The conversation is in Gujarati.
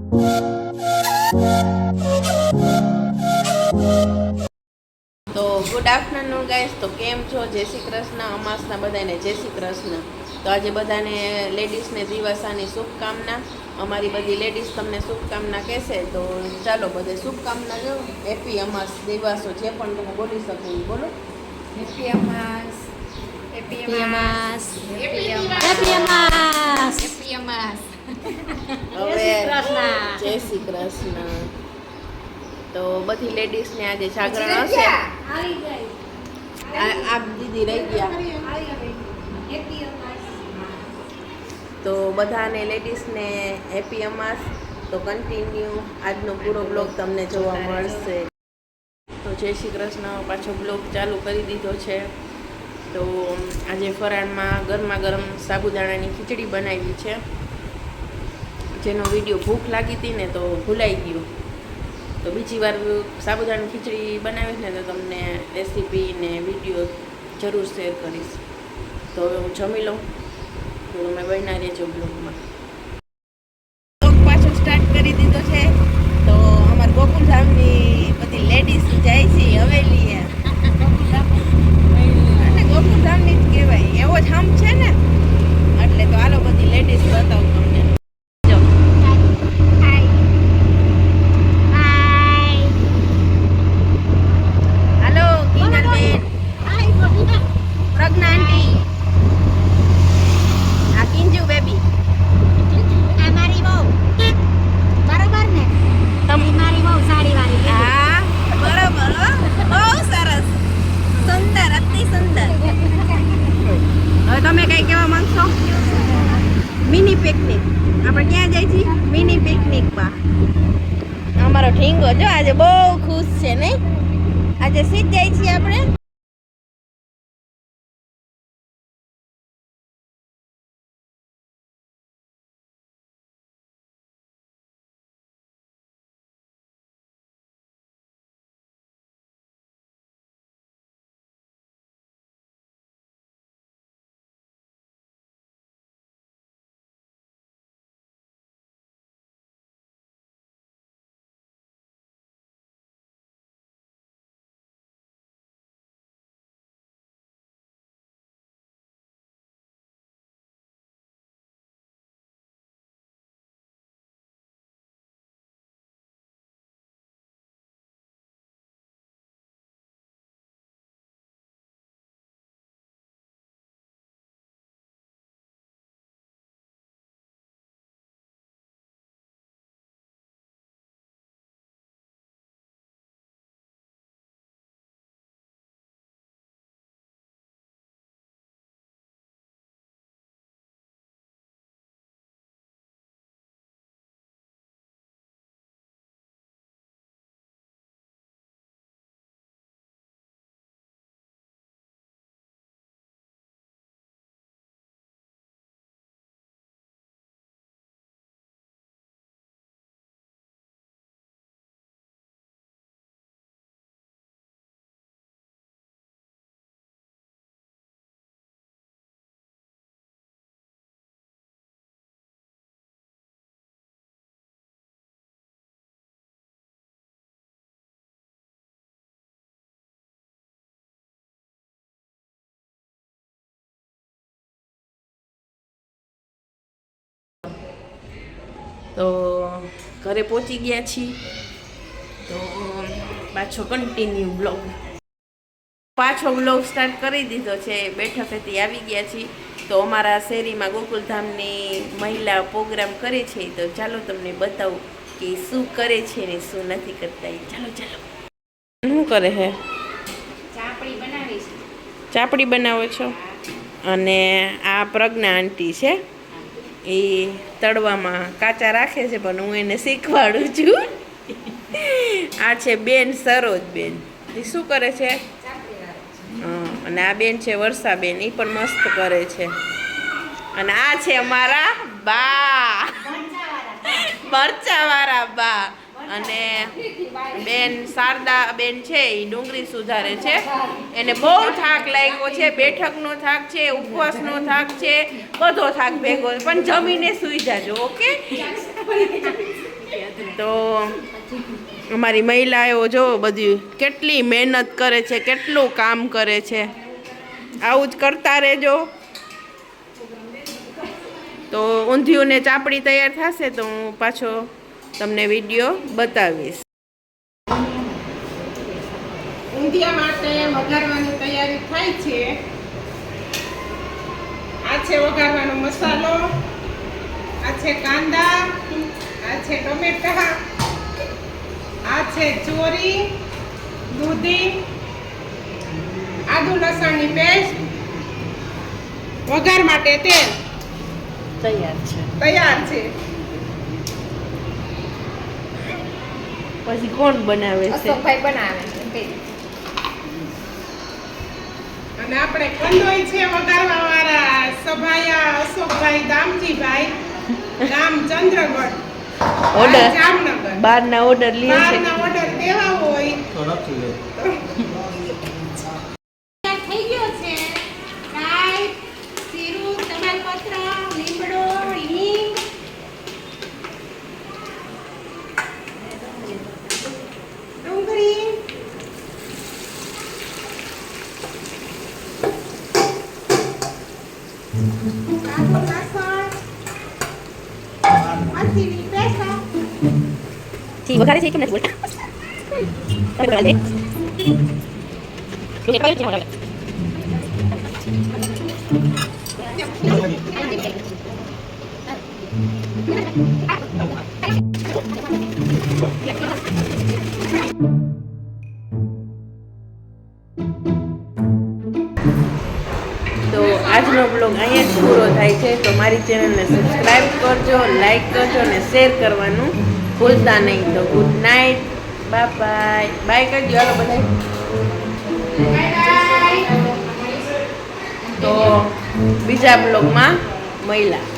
તો ગુડ આફ્ટરનૂન ગાઈસ. તો કેમ છો? જય શ્રી કૃષ્ણ. અમાસના બધાને જય શ્રી કૃષ્ણ. તો આજે બધાને લેડીઝને દિવસાની શુભકામના. અમારી બધી લેડીઝ તમને શુભકામના કહેશે. તો ચાલો બધે શુભકામના જો. હેપી અમાસ દિવસો જે પણ તમે બોલી શકો એ બોલો. હેપી અમાસ, હેપી અમાસ, હેપી અમાસ, હેપી અમાસ. હવે જય શ્રી કૃષ્ણ. તો બધી લેડીઝને આજે જાગરણ હશે. આ દીદી રહી ગયા. તો બધાને લેડીઝને હેપી અમાસ. તો કન્ટિન્યુ આજનો પૂરો બ્લોગ તમને જોવા મળશે. તો જય શ્રી કૃષ્ણ. પાછો બ્લોગ ચાલુ કરી દીધો છે. તો આજે ફરાળમાં ગરમા ગરમ સાબુદાણાની ખીચડી બનાવી છે, જેનો વિડીયો ભૂખ લાગી હતી ને તો ભૂલાઈ ગયો. તો બીજી વાર સાબુદાણાની ખીચડી બનાવીશ ને તો તમને રેસીપી ને વિડીયો જરૂર શેર કરીશ. તો હવે હું જમી લઉં. તો તમે બન્યા રહેજો બ્લોગમાં. બ્લોગ પાછો સ્ટાર્ટ કરી દીધો છે. તો અમારા ગોકુલધામની બધી લેડીઝ જાય છે હવેલી. અને ગોકુલધામની જ કહેવાય, એવો જ હમ છે ને. એટલે તો હાલો બધી લેડીઝ બતાવું તમને. તમે કઈ કહેવા માંગશો? મિની પિકનિક આપણે ક્યાં જાય છીએ? મિની પિકનિકમાં. અમારો ઢીંગો જો આજે બહુ ખુશ છે નહીં? આજે સીધ જાય છીએ આપણે. તો ઘરે પહોંચી ગયા છીએ. તો પાછો કન્ટિન્યુ બ્લોગ. પાછો બ્લોગ સ્ટાર્ટ કરી દીધો છે. બેઠકેથી આવી ગયા છીએ. તો અમારા શેરીમાં ગોકુલધામની મહિલા પ્રોગ્રામ કરે છે. તો ચાલો તમને બતાવું કે શું કરે છે ને શું નથી કરતા. ચાલો ચાલો. શું કરે છે? ચાપડી બનાવી છે. ચાપડી બનાવો છો? અને આ પ્રજ્ઞા આંટી છે, એ તળવામાં કાચા રાખે છે, પણ હું એને શીખવાડું છું. આ છે બેન સરોજ બેન. એ શું કરે છે? અને આ બેન છે વર્ષાબેન, એ પણ મસ્ત કરે છે. અને આ છે અમારા બા, મરચાવાળા બા. અને બેન શારદા બેન છે, એ ડુંગળી સુધારે છે. એને બહુ થાક લાગ્યો છે. બેઠકનો થાક છે, ઉપવાસનો થાક છે, બધો થાક ભેગો. પણ જમીને સૂઈ જાજો, ઓકે? તો અમારી મહિલાઓ જો બધી કેટલી મહેનત કરે છે, કેટલું કામ કરે છે. આવું જ કરતા રહેજો. તો ઊંધિયું ને ચાપડી તૈયાર થશે તો હું પાછો તમને વિડીયો બતાવીશ. ઊંધિયા માટે વઘારવાની તૈયારી થાય છે. આ છે વઘારવાનો મસાલો, આ છે કાંદા, આ છે ટમેટા, આ છે ચોરી, દૂધી, આદુ લસણની પેસ્ટ, વઘાર માટે તેલ તૈયાર છે. પછી કોણ બનાવે છે? અશોકભાઈ બનાવે છે. અને આપણે કંદોઈ છે વઘારવા વાળા સભાયા અશોકભાઈ દામજીભાઈ, ગામ ચંદ્રગઢ, ઓર્ડર જામનગર. બહારના ઓર્ડર લે છે. બહારના ઓર્ડર દેવા હોય થઈ ગયો છે. રાઈ, જીરું, તમાલપત્ર, લીમડો, હિંગ, ડુંગળી, આદુ લસણ, મરચીની પેસ્ટ, ઠીક વઘારે છે કે નથી બોલતા? તમે કરવા દે. લોકે કયો છે મોટા? તો આજનો બ્લોગ અહીંયા જ પૂરો થાય છે. તો મારી ચેનલને સબસ્ક્રાઈબ કરજો, લાઈક કરજો અને શેર કરવાનું ભૂલતા નહીં. તો good night, bye bye. Bye કરજો હાલો બધા. તો બીજા બ્લોગમાં મળ્યા.